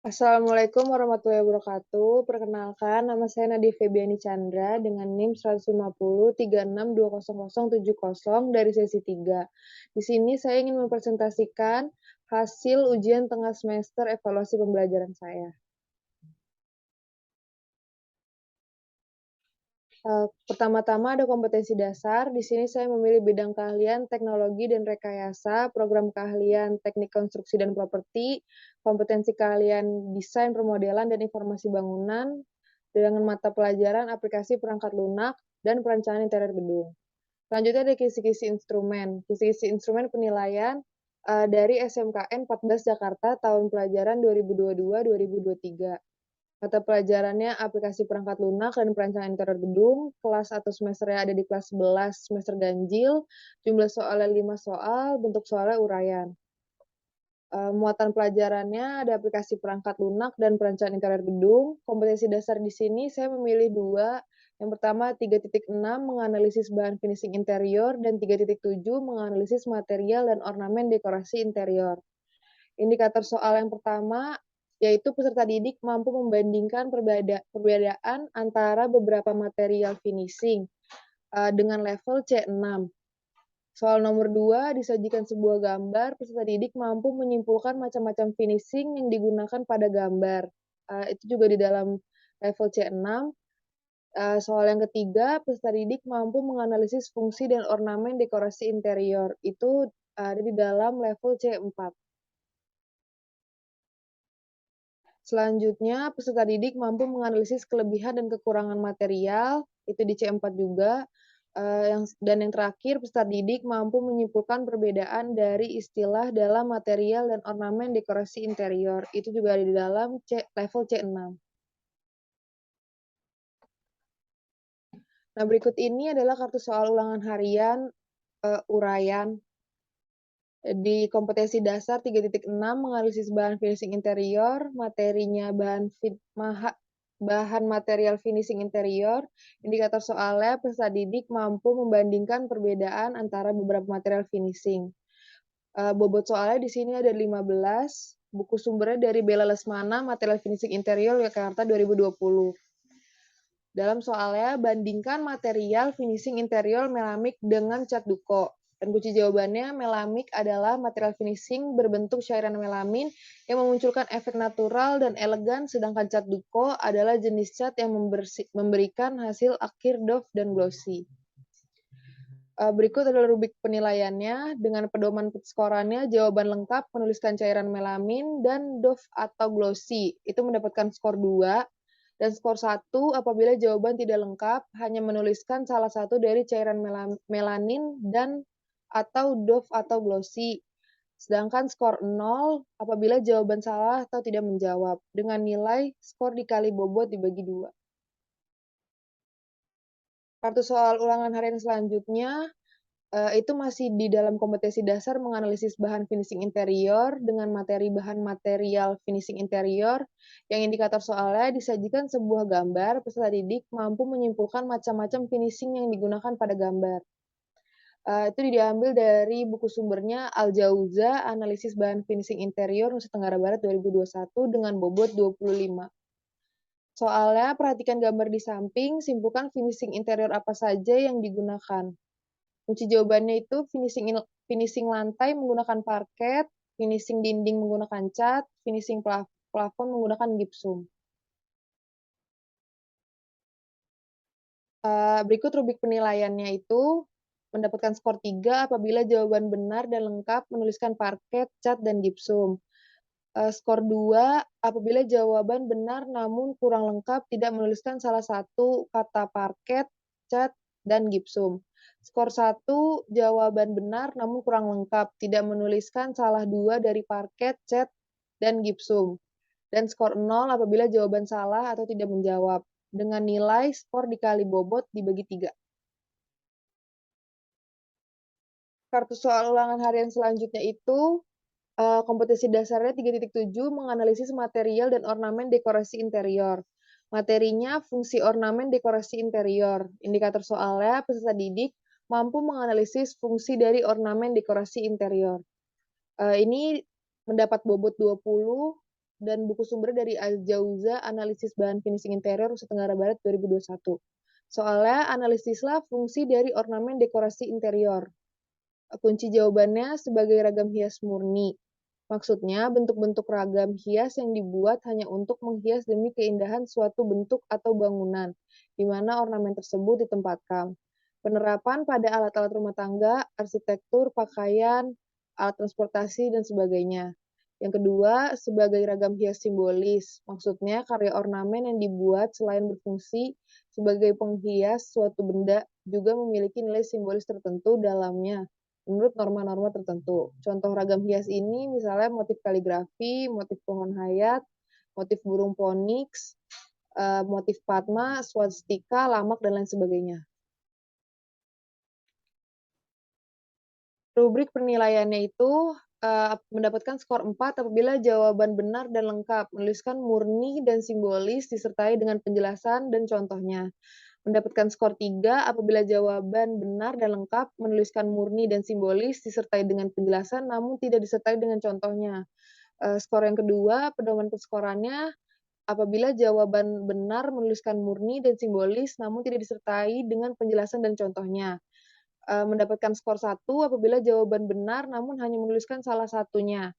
Assalamualaikum warahmatullahi wabarakatuh. Perkenalkan, nama saya Nadie Febiani Chandra dengan NIM 15036200070 dari sesi 3. Di sini saya ingin mempresentasikan hasil ujian tengah semester evaluasi pembelajaran saya. Pertama-tama ada kompetensi dasar. Di sini saya memilih bidang keahlian teknologi dan rekayasa, program keahlian teknik konstruksi dan properti, kompetensi keahlian desain permodelan dan informasi bangunan, dengan mata pelajaran aplikasi perangkat lunak, dan perencanaan interior gedung. Selanjutnya ada kisi-kisi instrumen. Kisi-kisi instrumen penilaian dari SMKN 14 Jakarta tahun pelajaran 2022-2023. Mata pelajarannya aplikasi perangkat lunak dan perencanaan interior gedung, kelas atau semesternya ada di kelas 11 semester ganjil, jumlah soalnya 5 soal, bentuk soalnya uraian. Muatan pelajarannya ada aplikasi perangkat lunak dan perencanaan interior gedung. Kompetensi dasar di sini saya memilih 2. Yang pertama 3.6 menganalisis bahan finishing interior dan 3.7 menganalisis material dan ornamen dekorasi interior. Indikator soal yang pertama yaitu peserta didik mampu membandingkan perbedaan antara beberapa material finishing dengan level C6. Soal nomor 2, disajikan sebuah gambar, peserta didik mampu menyimpulkan macam-macam finishing yang digunakan pada gambar. Itu juga di dalam level C6. Soal yang ketiga, peserta didik mampu menganalisis fungsi dan ornamen dekorasi interior. Itu ada di dalam level C4. Selanjutnya, peserta didik mampu menganalisis kelebihan dan kekurangan material, itu di C4 juga. Dan yang terakhir, peserta didik mampu menyimpulkan perbedaan dari istilah dalam material dan ornamen dekorasi interior. Itu juga ada di dalam level C6. Nah, berikut ini adalah kartu soal ulangan harian uraian di kompetensi dasar 3.6 menganalisis bahan finishing interior, materinya bahan material finishing interior, indikator soalnya peserta didik mampu membandingkan perbedaan antara beberapa material finishing. Bobot soalnya di sini ada 15, buku sumbernya dari Bella Lesmana, Material Finishing Interior Yogyakarta 2020. Dalam soalnya, bandingkan material finishing interior melamik dengan cat duko. Dan kunci jawabannya, melamik adalah material finishing berbentuk cairan melamin yang memunculkan efek natural dan elegan, sedangkan cat duko adalah jenis cat yang memberikan hasil akhir doff dan glossy. Berikut adalah rubrik penilaiannya. Dengan pedoman skorannya, jawaban lengkap menuliskan cairan melamin dan doff atau glossy. Itu mendapatkan skor 2. Dan skor 1 apabila jawaban tidak lengkap, hanya menuliskan salah satu dari cairan melanin dan atau doff atau glossy. Sedangkan skor 0 apabila jawaban salah atau tidak menjawab, dengan nilai skor dikali bobot dibagi 2. Kartu soal ulangan harian selanjutnya, itu masih di dalam kompetensi dasar menganalisis bahan finishing interior dengan materi bahan material finishing interior, yang indikator soalnya disajikan sebuah gambar, peserta didik mampu menyimpulkan macam-macam finishing yang digunakan pada gambar. Itu diambil dari buku sumbernya Al-Jauza, Analisis Bahan Finishing Interior Nusa Tenggara Barat 2021 dengan bobot 25. Soalnya, perhatikan gambar di samping, simpulkan finishing interior apa saja yang digunakan. Kunci jawabannya itu finishing lantai menggunakan parket, finishing dinding menggunakan cat, finishing plafon menggunakan gipsum. Berikut rubrik penilaiannya itu mendapatkan skor 3 apabila jawaban benar dan lengkap menuliskan parket, cat, dan gipsum. Skor 2 apabila jawaban benar namun kurang lengkap tidak menuliskan salah satu kata parket, cat, dan gipsum. Skor 1 jawaban benar namun kurang lengkap tidak menuliskan salah 2 dari parket, cat, dan gipsum. Dan skor 0 apabila jawaban salah atau tidak menjawab, dengan nilai skor dikali bobot dibagi 3. Kartu soal ulangan harian selanjutnya itu kompetensi dasarnya 3.7 menganalisis material dan ornamen dekorasi interior. Materinya fungsi ornamen dekorasi interior. Indikator soalnya peserta didik mampu menganalisis fungsi dari ornamen dekorasi interior. Ini mendapat bobot 20, dan buku sumber dari Al-Jauza, Analisis Bahan Finishing Interior Nusa Tenggara Barat 2021. Soalnya, analisislah fungsi dari ornamen dekorasi interior. Kunci jawabannya sebagai ragam hias murni. Maksudnya, bentuk-bentuk ragam hias yang dibuat hanya untuk menghias demi keindahan suatu bentuk atau bangunan, di mana ornamen tersebut ditempatkan. Penerapan pada alat-alat rumah tangga, arsitektur, pakaian, alat transportasi, dan sebagainya. Yang kedua, sebagai ragam hias simbolis. Maksudnya, karya ornamen yang dibuat selain berfungsi sebagai penghias suatu benda, juga memiliki nilai simbolis tertentu dalamnya menurut norma-norma tertentu. Contoh ragam hias ini misalnya motif kaligrafi, motif pohon hayat, motif burung phoenix, motif padma, swastika, lamak, dan lain sebagainya. Rubrik penilaiannya itu mendapatkan skor 4 apabila jawaban benar dan lengkap, menuliskan murni dan simbolis disertai dengan penjelasan dan contohnya. Mendapatkan skor 3 apabila jawaban benar dan lengkap, menuliskan murni dan simbolis disertai dengan penjelasan namun tidak disertai dengan contohnya. Skor yang kedua, pedoman penskorannya apabila jawaban benar menuliskan murni dan simbolis namun tidak disertai dengan penjelasan dan contohnya. Mendapatkan skor 1 apabila jawaban benar namun hanya menuliskan salah satunya.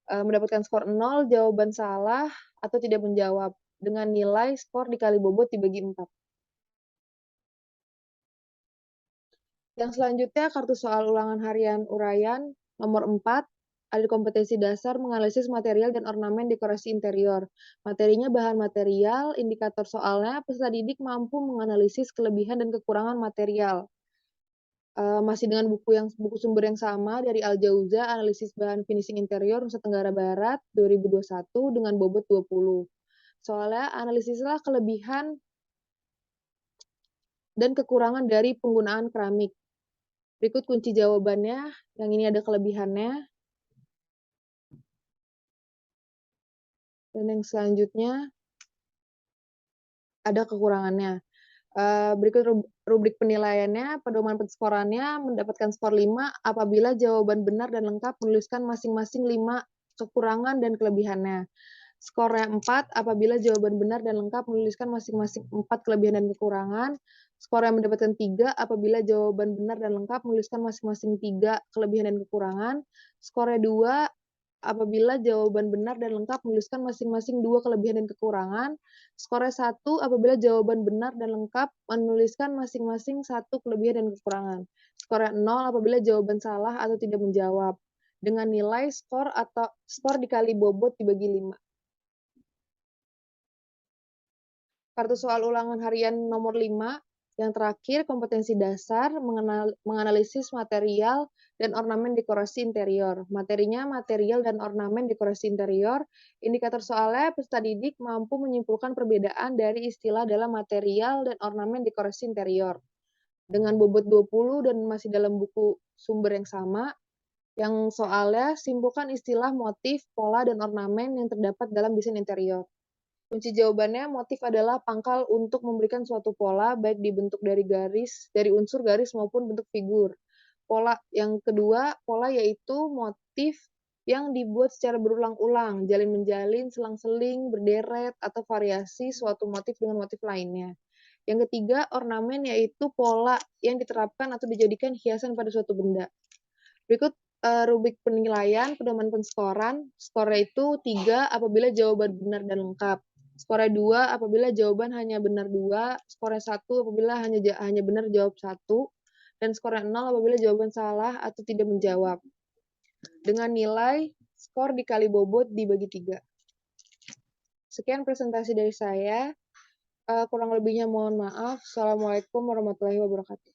Mendapatkan skor 0 jawaban salah atau tidak menjawab dengan nilai skor dikali bobot dibagi 4. Yang selanjutnya kartu soal ulangan harian uraian nomor 4, ada kompetensi dasar menganalisis material dan ornamen dekorasi interior. Materinya bahan material, indikator soalnya peserta didik mampu menganalisis kelebihan dan kekurangan material. Masih dengan buku sumber yang sama dari Al-Jauza, Analisis Bahan Finishing Interior Nusa Tenggara Barat 2021 dengan bobot 20. Soalnya analisislah kelebihan dan kekurangan dari penggunaan keramik. Berikut kunci jawabannya, yang ini ada kelebihannya. Dan yang selanjutnya ada kekurangannya. Berikut rubrik penilaiannya, pedoman penskorannya mendapatkan skor 5 apabila jawaban benar dan lengkap menuliskan masing-masing 5 kekurangan dan kelebihannya. Skornya 4 apabila jawaban benar dan lengkap menuliskan masing-masing 4 kelebihan dan kekurangan. Skor yang mendapatkan 3 apabila jawaban benar dan lengkap menuliskan masing-masing 3 kelebihan dan kekurangan. Skornya 2 apabila jawaban benar dan lengkap menuliskan masing-masing 2 kelebihan dan kekurangan. Skornya 1 apabila jawaban benar dan lengkap menuliskan masing-masing 1 kelebihan dan kekurangan. Skornya 0 apabila jawaban salah atau tidak menjawab. Dengan nilai skor dikali bobot dibagi 5. Kartu soal ulangan harian nomor 5, yang terakhir kompetensi dasar menganalisis material dan ornamen dekorasi interior. Materinya material dan ornamen dekorasi interior. Indikator soalnya peserta didik mampu menyimpulkan perbedaan dari istilah dalam material dan ornamen dekorasi interior. Dengan bobot 20 dan masih dalam buku sumber yang sama, yang soalnya simpulkan istilah motif, pola, dan ornamen yang terdapat dalam desain interior. Kunci jawabannya, motif adalah pangkal untuk memberikan suatu pola, baik dibentuk dari unsur garis maupun bentuk figur. Pola yang kedua, pola yaitu motif yang dibuat secara berulang-ulang, jalin-menjalin, selang-seling, berderet, atau variasi suatu motif dengan motif lainnya. Yang ketiga, ornamen yaitu pola yang diterapkan atau dijadikan hiasan pada suatu benda. Berikut rubrik penilaian, pedoman penskoran. Skornya itu 3 apabila jawaban benar dan lengkap. Skornya 2 apabila jawaban hanya benar 2. Skornya 1 apabila hanya benar jawab 1. Dan skornya 0 apabila jawaban salah atau tidak menjawab. Dengan nilai skor dikali bobot dibagi 3. Sekian presentasi dari saya. Kurang lebihnya mohon maaf. Assalamualaikum warahmatullahi wabarakatuh.